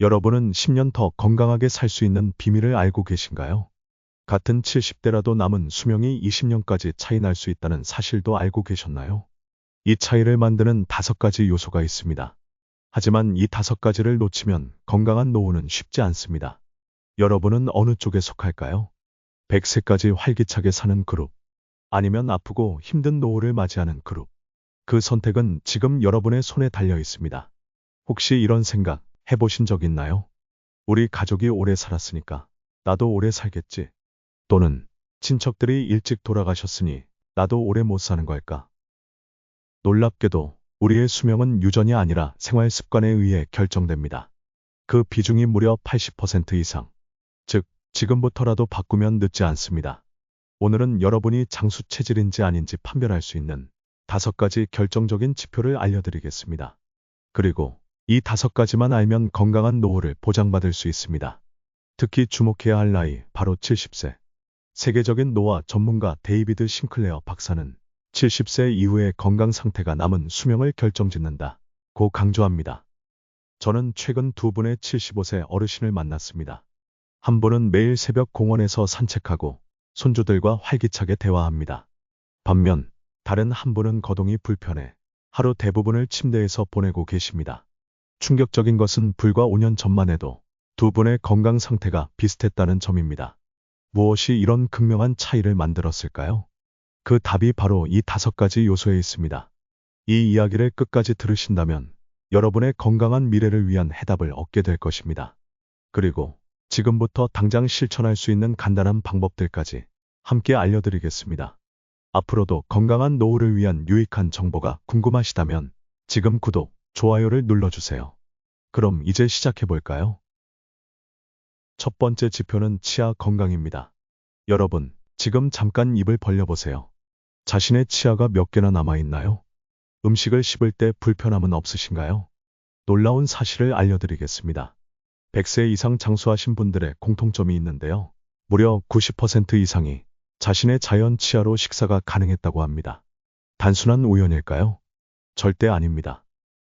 여러분은 10년 더 건강하게 살 수 있는 비밀을 알고 계신가요? 같은 70대라도 남은 수명이 20년까지 차이 날 수 있다는 사실도 알고 계셨나요? 이 차이를 만드는 5가지 요소가 있습니다. 하지만 이 5가지를 놓치면 건강한 노후는 쉽지 않습니다. 여러분은 어느 쪽에 속할까요? 100세까지 활기차게 사는 그룹, 아니면 아프고 힘든 노후를 맞이하는 그룹. 그 선택은 지금 여러분의 손에 달려 있습니다. 혹시 이런 생각 해보신 적 있나요? 우리 가족이 오래 살았으니까 나도 오래 살겠지. 또는 친척들이 일찍 돌아가셨으니 나도 오래 못 사는 걸까? 놀랍게도 우리의 수명은 유전이 아니라 생활 습관에 의해 결정됩니다. 그 비중이 무려 80% 이상. 즉, 지금부터라도 바꾸면 늦지 않습니다. 오늘은 여러분이 장수 체질인지 아닌지 판별할 수 있는 5가지 결정적인 지표를 알려드리겠습니다. 그리고 이 5가지만 알면 건강한 노후를 보장받을 수 있습니다. 특히 주목해야 할 나이, 바로 70세. 세계적인 노화 전문가 데이비드 싱클레어 박사는 70세 이후의 건강 상태가 남은 수명을 결정짓는다 고 강조합니다. 저는 최근 2분의 75세 어르신을 만났습니다. 한 분은 매일 새벽 공원에서 산책하고 손주들과 활기차게 대화합니다. 반면 다른 한 분은 거동이 불편해 하루 대부분을 침대에서 보내고 계십니다. 충격적인 것은 불과 5년 전만 해도 2분의 건강 상태가 비슷했다는 점입니다. 무엇이 이런 극명한 차이를 만들었을까요? 그 답이 바로 이 5가지 요소에 있습니다. 이 이야기를 끝까지 들으신다면 여러분의 건강한 미래를 위한 해답을 얻게 될 것입니다. 그리고 지금부터 당장 실천할 수 있는 간단한 방법들까지 함께 알려드리겠습니다. 앞으로도 건강한 노후를 위한 유익한 정보가 궁금하시다면 지금 구독, 좋아요를 눌러주세요. 그럼 이제 시작해볼까요? 첫 번째 지표는 치아 건강입니다. 여러분, 지금 잠깐 입을 벌려보세요. 자신의 치아가 몇 개나 남아있나요? 음식을 씹을 때 불편함은 없으신가요? 놀라운 사실을 알려드리겠습니다. 100세 이상 장수하신 분들의 공통점이 있는데요. 무려 90% 이상이 자신의 자연 치아로 식사가 가능했다고 합니다. 단순한 우연일까요? 절대 아닙니다.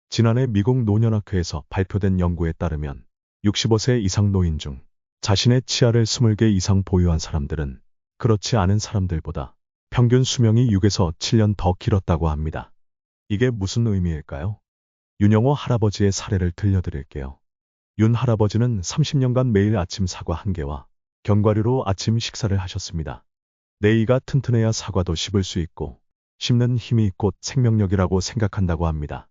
지난해 미국 노년학회에서 발표된 연구에 따르면 65세 이상 노인 중 자신의 치아를 20개 이상 보유한 사람들은 그렇지 않은 사람들보다 평균 수명이 6에서 7년 더 길었다고 합니다. 이게 무슨 의미일까요? 윤영호 할아버지의 사례를 들려드릴게요. 윤 할아버지는 30년간 매일 아침 사과 1개와 견과류로 아침 식사를 하셨습니다. 내 이가 튼튼해야 사과도 씹을 수 있고 씹는 힘이 곧 생명력이라고 생각한다고 합니다.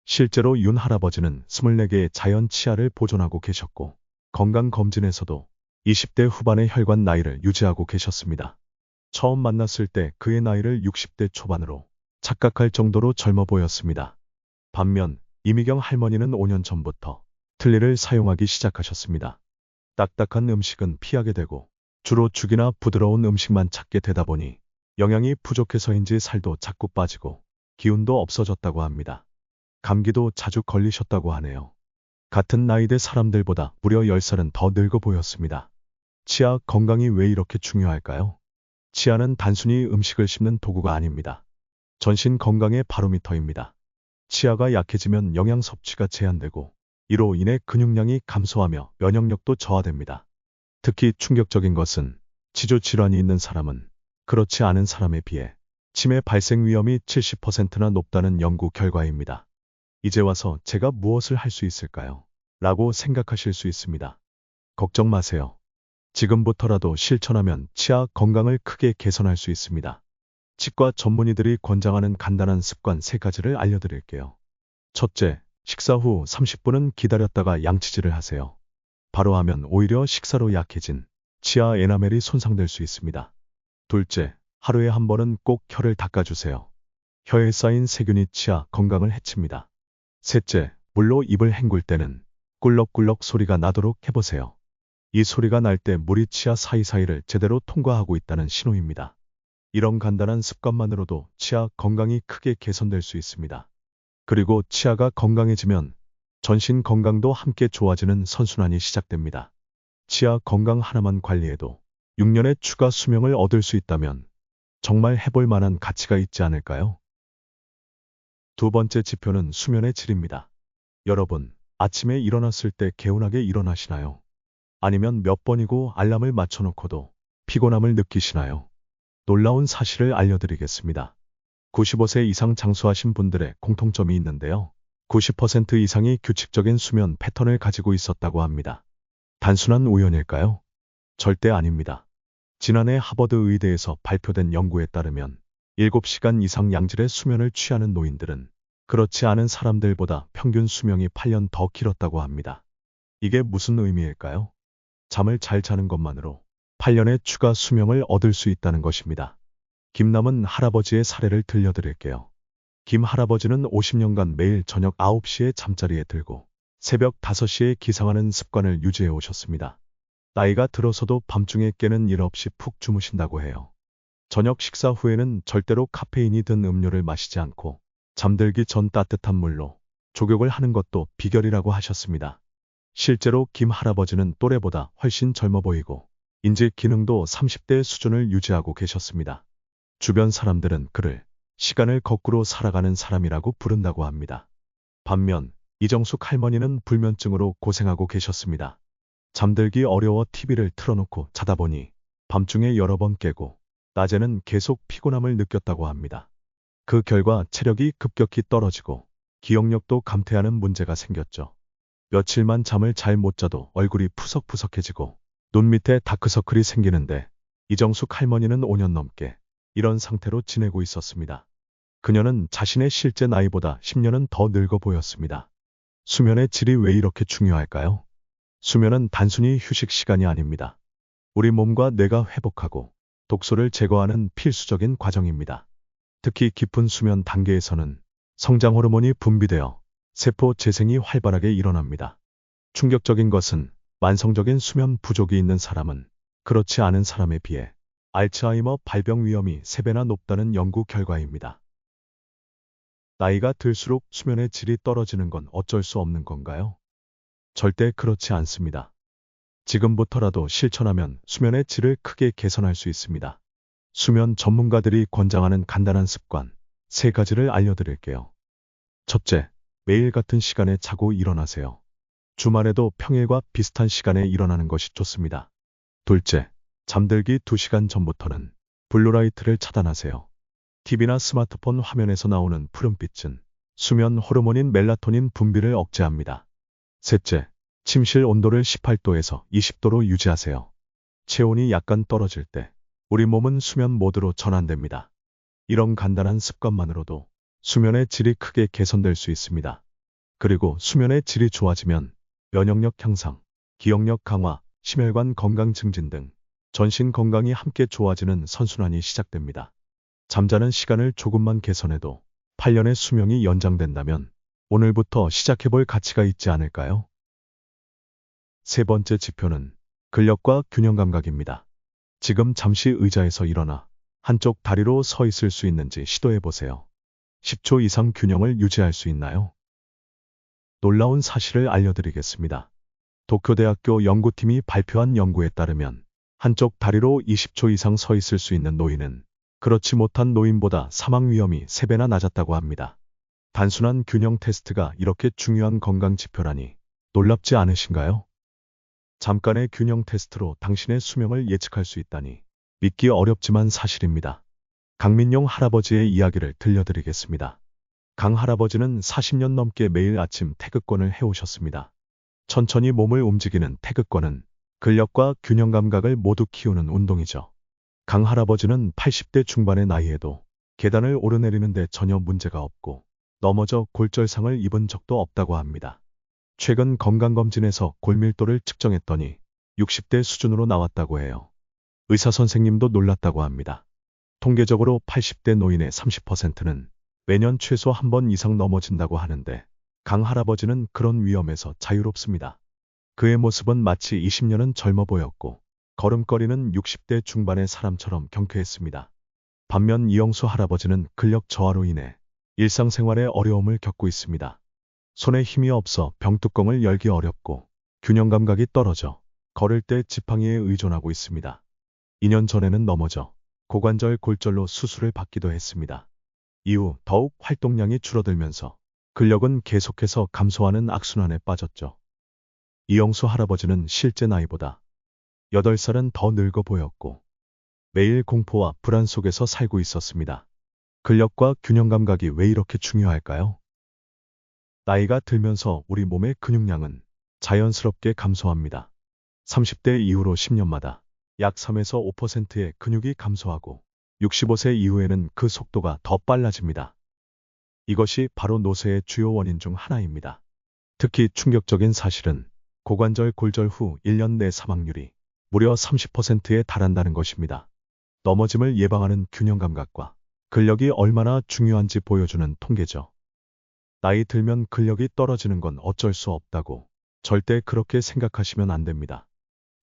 실제로 윤 할아버지는 24개의 자연 치아를 보존하고 계셨고 건강검진에서도 20대 후반의 혈관 나이를 유지하고 계셨습니다. 처음 만났을 때 그의 나이를 60대 초반으로 착각할 정도로 젊어 보였습니다. 반면 이미경 할머니는 5년 전부터 틀니를 사용하기 시작하셨습니다. 딱딱한 음식은 피하게 되고 주로 죽이나 부드러운 음식만 찾게 되다 보니 영양이 부족해서인지 살도 자꾸 빠지고 기운도 없어졌다고 합니다. 감기도 자주 걸리셨다고 하네요. 같은 나이대 사람들보다 무려 10살은 더 늙어 보였습니다. 치아 건강이 왜 이렇게 중요할까요? 치아는 단순히 음식을 씹는 도구가 아닙니다. 전신 건강의 바로미터입니다. 치아가 약해지면 영양 섭취가 제한되고 이로 인해 근육량이 감소하며 면역력도 저하됩니다. 특히 충격적인 것은 치주 질환이 있는 사람은 그렇지 않은 사람에 비해 치매 발생 위험이 70%나 높다는 연구 결과입니다. 이제 와서 제가 무엇을 할 수 있을까요? 라고 생각하실 수 있습니다. 걱정 마세요. 지금부터라도 실천하면 치아 건강을 크게 개선할 수 있습니다. 치과 전문의들이 권장하는 간단한 습관 3가지를 알려드릴게요. 첫째, 식사 후 30분은 기다렸다가 양치질을 하세요. 바로 하면 오히려 식사로 약해진 치아 에나멜이 손상될 수 있습니다. 둘째, 하루에 한 번은 꼭 혀를 닦아주세요. 혀에 쌓인 세균이 치아 건강을 해칩니다. 셋째, 물로 입을 헹굴 때는 꿀럭꿀럭 소리가 나도록 해보세요. 이 소리가 날 때 물이 치아 사이사이를 제대로 통과하고 있다는 신호입니다. 이런 간단한 습관만으로도 치아 건강이 크게 개선될 수 있습니다. 그리고 치아가 건강해지면 전신 건강도 함께 좋아지는 선순환이 시작됩니다. 치아 건강 하나만 관리해도 6년의 추가 수명을 얻을 수 있다면 정말 해볼 만한 가치가 있지 않을까요? 두 번째 지표는 수면의 질입니다. 여러분, 아침에 일어났을 때 개운하게 일어나시나요? 아니면 몇 번이고 알람을 맞춰놓고도 피곤함을 느끼시나요? 놀라운 사실을 알려드리겠습니다. 95세 이상 장수하신 분들의 공통점이 있는데요. 90% 이상이 규칙적인 수면 패턴을 가지고 있었다고 합니다. 단순한 우연일까요? 절대 아닙니다. 지난해 하버드 의대에서 발표된 연구에 따르면 7시간 이상 양질의 수면을 취하는 노인들은 그렇지 않은 사람들보다 평균 수명이 8년 더 길었다고 합니다. 이게 무슨 의미일까요? 잠을 잘 자는 것만으로 8년의 추가 수명을 얻을 수 있다는 것입니다. 김남은 할아버지의 사례를 들려드릴게요. 김 할아버지는 50년간 매일 저녁 9시에 잠자리에 들고 새벽 5시에 기상하는 습관을 유지해 오셨습니다. 나이가 들어서도 밤중에 깨는 일 없이 푹 주무신다고 해요. 저녁 식사 후에는 절대로 카페인이 든 음료를 마시지 않고 잠들기 전 따뜻한 물로 족욕을 하는 것도 비결이라고 하셨습니다. 실제로 김 할아버지는 또래보다 훨씬 젊어 보이고 인지 기능도 30대 수준을 유지하고 계셨습니다. 주변 사람들은 그를 시간을 거꾸로 살아가는 사람이라고 부른다고 합니다. 반면 이정숙 할머니는 불면증으로 고생하고 계셨습니다. 잠들기 어려워 TV를 틀어놓고 자다 보니 밤중에 여러 번 깨고 낮에는 계속 피곤함을 느꼈다고 합니다. 그 결과 체력이 급격히 떨어지고 기억력도 감퇴하는 문제가 생겼죠. 며칠만 잠을 잘 못 자도 얼굴이 푸석푸석해지고 눈 밑에 다크서클이 생기는데 이정숙 할머니는 5년 넘게 이런 상태로 지내고 있었습니다. 그녀는 자신의 실제 나이보다 10년은 더 늙어 보였습니다. 수면의 질이 왜 이렇게 중요할까요? 수면은 단순히 휴식 시간이 아닙니다. 우리 몸과 뇌가 회복하고 독소를 제거하는 필수적인 과정입니다. 특히 깊은 수면 단계에서는 성장 호르몬이 분비되어 세포 재생이 활발하게 일어납니다. 충격적인 것은 만성적인 수면 부족이 있는 사람은 그렇지 않은 사람에 비해 알츠하이머 발병 위험이 3배나 높다는 연구 결과입니다. 나이가 들수록 수면의 질이 떨어지는 건 어쩔 수 없는 건가요? 절대 그렇지 않습니다. 지금부터라도 실천하면 수면의 질을 크게 개선할 수 있습니다. 수면 전문가들이 권장하는 간단한 습관 3가지를 알려드릴게요. 첫째, 매일 같은 시간에 자고 일어나세요. 주말에도 평일과 비슷한 시간에 일어나는 것이 좋습니다. 둘째, 잠들기 2시간 전부터는 블루라이트를 차단하세요. TV나 스마트폰 화면에서 나오는 푸른빛은 수면 호르몬인 멜라토닌 분비를 억제합니다. 셋째, 침실 온도를 18도에서 20도로 유지하세요. 체온이 약간 떨어질 때 우리 몸은 수면 모드로 전환됩니다. 이런 간단한 습관만으로도 수면의 질이 크게 개선될 수 있습니다. 그리고 수면의 질이 좋아지면 면역력 향상, 기억력 강화, 심혈관 건강 증진 등 전신 건강이 함께 좋아지는 선순환이 시작됩니다. 잠자는 시간을 조금만 개선해도 8년의 수명이 연장된다면 오늘부터 시작해볼 가치가 있지 않을까요? 세 번째 지표는 근력과 균형 감각입니다. 지금 잠시 의자에서 일어나 한쪽 다리로 서 있을 수 있는지 시도해보세요. 10초 이상 균형을 유지할 수 있나요? 놀라운 사실을 알려드리겠습니다. 도쿄대학교 연구팀이 발표한 연구에 따르면 한쪽 다리로 20초 이상 서 있을 수 있는 노인은 그렇지 못한 노인보다 사망 위험이 3배나 낮았다고 합니다. 단순한 균형 테스트가 이렇게 중요한 건강 지표라니 놀랍지 않으신가요? 잠깐의 균형 테스트로 당신의 수명을 예측할 수 있다니 믿기 어렵지만 사실입니다. 강민용 할아버지의 이야기를 들려드리겠습니다. 강 할아버지는 40년 넘게 매일 아침 태극권을 해오셨습니다. 천천히 몸을 움직이는 태극권은 근력과 균형 감각을 모두 키우는 운동이죠. 강 할아버지는 80대 중반의 나이에도 계단을 오르내리는데 전혀 문제가 없고 넘어져 골절상을 입은 적도 없다고 합니다. 최근 건강검진에서 골밀도를 측정했더니 60대 수준으로 나왔다고 해요. 의사 선생님도 놀랐다고 합니다. 통계적으로 80대 노인의 30%는 매년 최소 한 번 이상 넘어진다고 하는데 강 할아버지는 그런 위험에서 자유롭습니다. 그의 모습은 마치 20년은 젊어 보였고 걸음걸이는 60대 중반의 사람처럼 경쾌했습니다. 반면 이영수 할아버지는 근력 저하로 인해 일상생활에 어려움을 겪고 있습니다. 손에 힘이 없어 병뚜껑을 열기 어렵고 균형 감각이 떨어져 걸을 때 지팡이에 의존하고 있습니다. 2년 전에는 넘어져 고관절 골절로 수술을 받기도 했습니다. 이후 더욱 활동량이 줄어들면서 근력은 계속해서 감소하는 악순환에 빠졌죠. 이영수 할아버지는 실제 나이보다 8살은 더 늙어 보였고 매일 공포와 불안 속에서 살고 있었습니다. 근력과 균형 감각이 왜 이렇게 중요할까요? 나이가 들면서 우리 몸의 근육량은 자연스럽게 감소합니다. 30대 이후로 10년마다 약 3에서 5%의 근육이 감소하고 65세 이후에는 그 속도가 더 빨라집니다. 이것이 바로 노쇠의 주요 원인 중 하나입니다. 특히 충격적인 사실은 고관절 골절 후 1년 내 사망률이 무려 30%에 달한다는 것입니다. 넘어짐을 예방하는 균형 감각과 근력이 얼마나 중요한지 보여주는 통계죠. 나이 들면 근력이 떨어지는 건 어쩔 수 없다고 절대 그렇게 생각하시면 안 됩니다.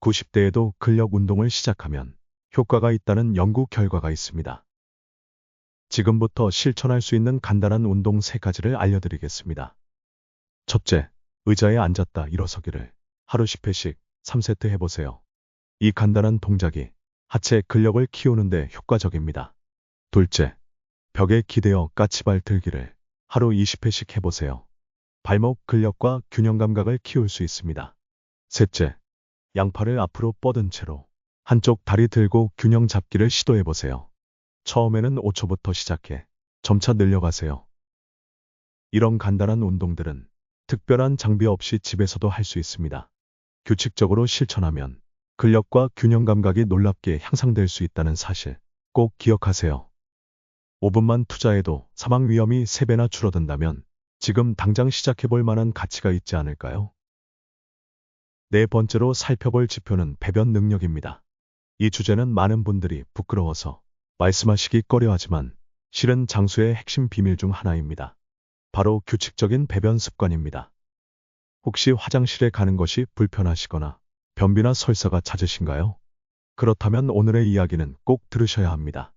90대에도 근력 운동을 시작하면 효과가 있다는 연구 결과가 있습니다. 지금부터 실천할 수 있는 간단한 운동 3가지를 알려드리겠습니다. 첫째, 의자에 앉았다 일어서기를 하루 10회씩 3세트 해보세요. 이 간단한 동작이 하체 근력을 키우는데 효과적입니다. 둘째, 벽에 기대어 까치발 들기를 하루 20회씩 해보세요. 발목 근력과 균형 감각을 키울 수 있습니다. 셋째, 양팔을 앞으로 뻗은 채로 한쪽 다리 들고 균형 잡기를 시도해보세요. 처음에는 5초부터 시작해 점차 늘려가세요. 이런 간단한 운동들은 특별한 장비 없이 집에서도 할 수 있습니다. 규칙적으로 실천하면 근력과 균형 감각이 놀랍게 향상될 수 있다는 사실 꼭 기억하세요. 5분만 투자해도 사망 위험이 3배나 줄어든다면 지금 당장 시작해볼 만한 가치가 있지 않을까요? 네 번째로 살펴볼 지표는 배변 능력입니다. 이 주제는 많은 분들이 부끄러워서 말씀하시기 꺼려하지만 실은 장수의 핵심 비밀 중 하나입니다. 바로 규칙적인 배변 습관입니다. 혹시 화장실에 가는 것이 불편하시거나 변비나 설사가 잦으신가요? 그렇다면 오늘의 이야기는 꼭 들으셔야 합니다.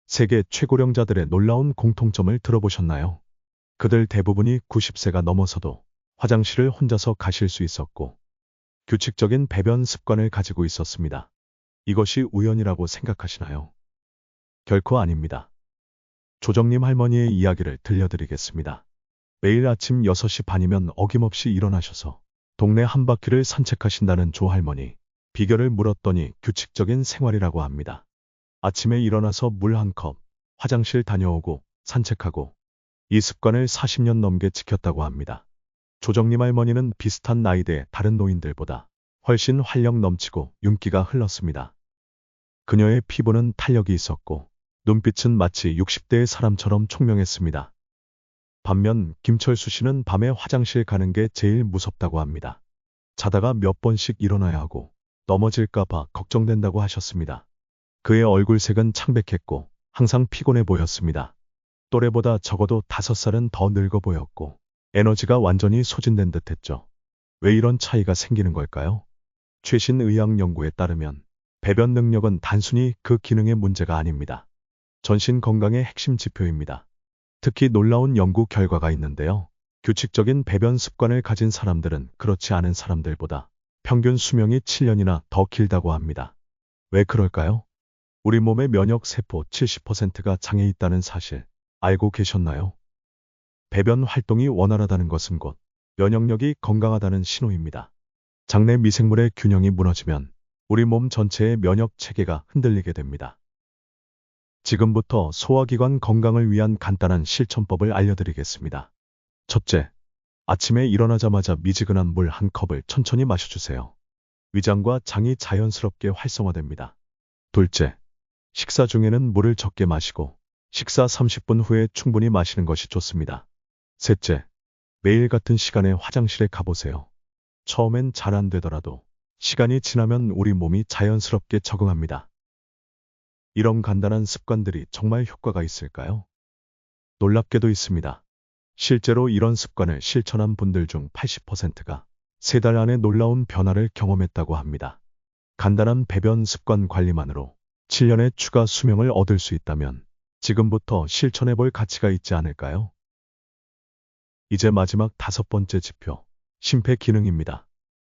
세계 최고령자들의 놀라운 공통점을 들어보셨나요? 그들 대부분이 90세가 넘어서도 화장실을 혼자서 가실 수 있었고 규칙적인 배변 습관을 가지고 있었습니다. 이것이 우연이라고 생각하시나요? 결코 아닙니다. 조정님 할머니의 이야기를 들려드리겠습니다. 매일 아침 6시 반이면 어김없이 일어나셔서 동네 한 바퀴를 산책하신다는 조 할머니. 비결을 물었더니 규칙적인 생활이라고 합니다. 아침에 일어나서 물 한 컵, 화장실 다녀오고 산책하고 이 습관을 40년 넘게 지켰다고 합니다. 조정님 할머니는 비슷한 나이대의 다른 노인들보다 훨씬 활력 넘치고 윤기가 흘렀습니다. 그녀의 피부는 탄력이 있었고 눈빛은 마치 60대의 사람처럼 총명했습니다. 반면 김철수 씨는 밤에 화장실 가는 게 제일 무섭다고 합니다. 자다가 몇 번씩 일어나야 하고 넘어질까봐 걱정된다고 하셨습니다. 그의 얼굴색은 창백했고 항상 피곤해 보였습니다. 또래보다 적어도 5살은 더 늙어 보였고 에너지가 완전히 소진된 듯했죠. 왜 이런 차이가 생기는 걸까요? 최신 의학 연구에 따르면 배변 능력은 단순히 그 기능의 문제가 아닙니다. 전신 건강의 핵심 지표입니다. 특히 놀라운 연구 결과가 있는데요. 규칙적인 배변 습관을 가진 사람들은 그렇지 않은 사람들보다 평균 수명이 7년이나 더 길다고 합니다. 왜 그럴까요? 우리 몸의 면역 세포 70%가 장에 있다는 사실 알고 계셨나요? 배변 활동이 원활하다는 것은 곧 면역력이 건강하다는 신호입니다. 장내 미생물의 균형이 무너지면 우리 몸 전체의 면역 체계가 흔들리게 됩니다. 지금부터 소화기관 건강을 위한 간단한 실천법을 알려드리겠습니다. 첫째, 아침에 일어나자마자 미지근한 물 한 컵을 천천히 마셔주세요. 위장과 장이 자연스럽게 활성화됩니다. 둘째, 식사 중에는 물을 적게 마시고 식사 30분 후에 충분히 마시는 것이 좋습니다. 셋째, 매일 같은 시간에 화장실에 가보세요. 처음엔 잘 안 되더라도 시간이 지나면 우리 몸이 자연스럽게 적응합니다. 이런 간단한 습관들이 정말 효과가 있을까요? 놀랍게도 있습니다. 실제로 이런 습관을 실천한 분들 중 80%가 3달 안에 놀라운 변화를 경험했다고 합니다. 간단한 배변 습관 관리만으로 7년의 추가 수명을 얻을 수 있다면 지금부터 실천해볼 가치가 있지 않을까요? 이제 마지막 5번째 지표, 심폐 기능입니다.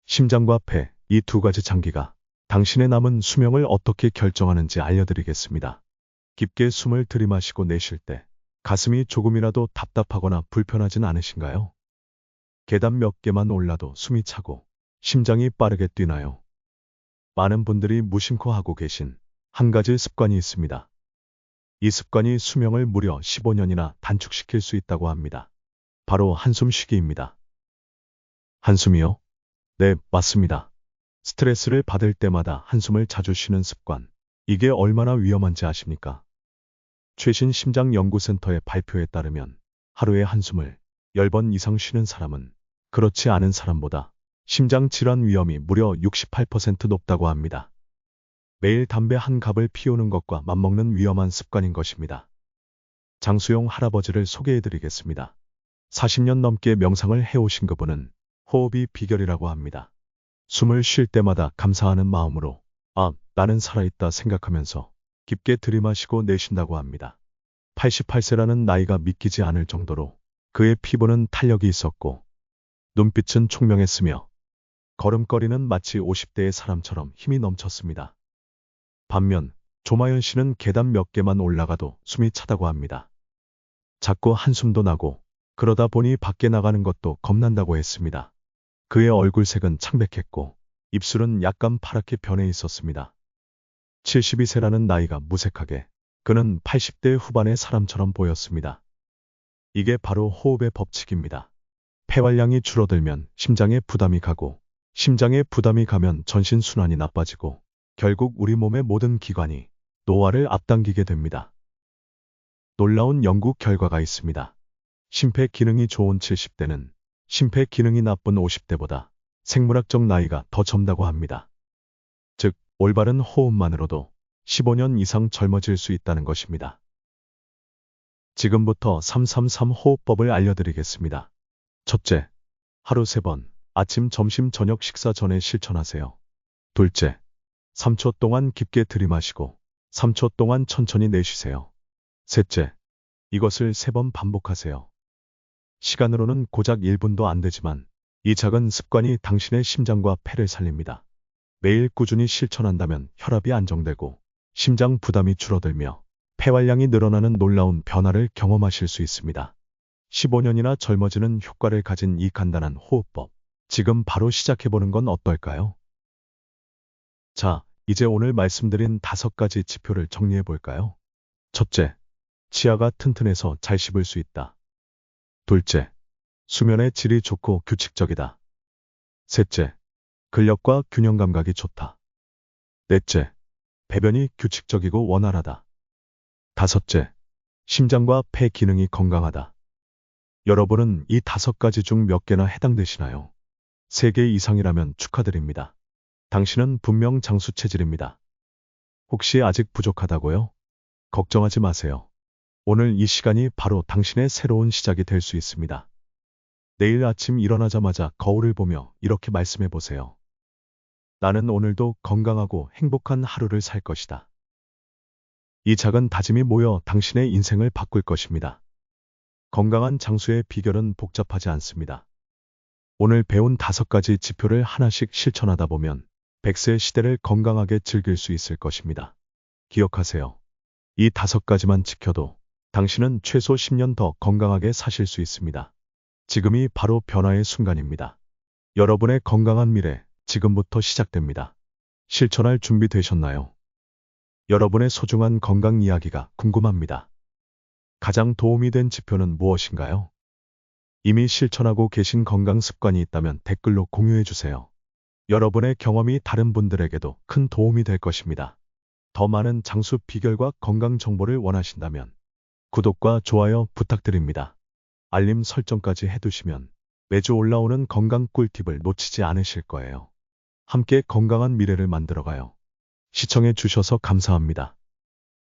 심장과 폐, 이 2가지 장기가 당신의 남은 수명을 어떻게 결정하는지 알려드리겠습니다. 깊게 숨을 들이마시고 내쉴 때 가슴이 조금이라도 답답하거나 불편하진 않으신가요? 계단 몇 개만 올라도 숨이 차고 심장이 빠르게 뛰나요? 많은 분들이 무심코 하고 계신 한 가지 습관이 있습니다. 이 습관이 수명을 무려 15년이나 단축시킬 수 있다고 합니다. 바로 한숨 쉬기입니다. 한숨이요? 네, 맞습니다. 스트레스를 받을 때마다 한숨을 자주 쉬는 습관. 이게 얼마나 위험한지 아십니까? 최신 심장연구센터의 발표에 따르면 하루에 한숨을 10번 이상 쉬는 사람은 그렇지 않은 사람보다 심장질환 위험이 무려 68% 높다고 합니다. 매일 담배 한 갑을 피우는 것과 맞먹는 위험한 습관인 것입니다. 장수용 할아버지를 소개해드리겠습니다. 40년 넘게 명상을 해오신 그분은 호흡이 비결이라고 합니다. 숨을 쉴 때마다 감사하는 마음으로 나는 살아있다 생각하면서 깊게 들이마시고 내쉰다고 합니다. 88세라는 나이가 믿기지 않을 정도로 그의 피부는 탄력이 있었고 눈빛은 총명했으며 걸음걸이는 마치 50대의 사람처럼 힘이 넘쳤습니다. 반면 조마연 씨는 계단 몇 개만 올라가도 숨이 차다고 합니다. 자꾸 한숨도 나고 그러다 보니 밖에 나가는 것도 겁난다고 했습니다. 그의 얼굴색은 창백했고 입술은 약간 파랗게 변해 있었습니다. 72세라는 나이가 무색하게 그는 80대 후반의 사람처럼 보였습니다. 이게 바로 호흡의 법칙입니다. 폐활량이 줄어들면 심장에 부담이 가고 심장에 부담이 가면 전신순환이 나빠지고 결국 우리 몸의 모든 기관이 노화를 앞당기게 됩니다. 놀라운 연구 결과가 있습니다. 심폐 기능이 좋은 70대는 심폐 기능이 나쁜 50대보다 생물학적 나이가 더 젊다고 합니다. 즉, 올바른 호흡만으로도 15년 이상 젊어질 수 있다는 것입니다. 지금부터 333 호흡법을 알려드리겠습니다. 첫째, 하루 3번, 아침, 점심, 저녁 식사 전에 실천하세요. 둘째, 3초 동안 깊게 들이마시고 3초 동안 천천히 내쉬세요. 셋째, 이것을 3번 반복하세요. 시간으로는 고작 1분도 안 되지만 이 작은 습관이 당신의 심장과 폐를 살립니다. 매일 꾸준히 실천한다면 혈압이 안정되고 심장 부담이 줄어들며 폐활량이 늘어나는 놀라운 변화를 경험하실 수 있습니다. 15년이나 젊어지는 효과를 가진 이 간단한 호흡법, 지금 바로 시작해보는 건 어떨까요? 자, 이제 오늘 말씀드린 5가지 지표를 정리해볼까요? 첫째, 치아가 튼튼해서 잘 씹을 수 있다. 둘째, 수면의 질이 좋고 규칙적이다. 셋째, 근력과 균형 감각이 좋다. 넷째, 배변이 규칙적이고 원활하다. 다섯째, 심장과 폐 기능이 건강하다. 여러분은 이 5가지 중 몇 개나 해당되시나요? 3개 이상이라면 축하드립니다. 당신은 분명 장수 체질입니다. 혹시 아직 부족하다고요? 걱정하지 마세요. 오늘 이 시간이 바로 당신의 새로운 시작이 될 수 있습니다. 내일 아침 일어나자마자 거울을 보며 이렇게 말씀해 보세요. 나는 오늘도 건강하고 행복한 하루를 살 것이다. 이 작은 다짐이 모여 당신의 인생을 바꿀 것입니다. 건강한 장수의 비결은 복잡하지 않습니다. 오늘 배운 5가지 지표를 하나씩 실천하다 보면 100세 시대를 건강하게 즐길 수 있을 것입니다. 기억하세요. 이 5가지만 지켜도 당신은 최소 10년 더 건강하게 사실 수 있습니다. 지금이 바로 변화의 순간입니다. 여러분의 건강한 미래, 지금부터 시작됩니다. 실천할 준비 되셨나요? 여러분의 소중한 건강 이야기가 궁금합니다. 가장 도움이 된 지표는 무엇인가요? 이미 실천하고 계신 건강 습관이 있다면 댓글로 공유해 주세요. 여러분의 경험이 다른 분들에게도 큰 도움이 될 것입니다. 더 많은 장수 비결과 건강 정보를 원하신다면 구독과 좋아요 부탁드립니다. 알림 설정까지 해두시면 매주 올라오는 건강 꿀팁을 놓치지 않으실 거예요. 함께 건강한 미래를 만들어가요. 시청해 주셔서 감사합니다.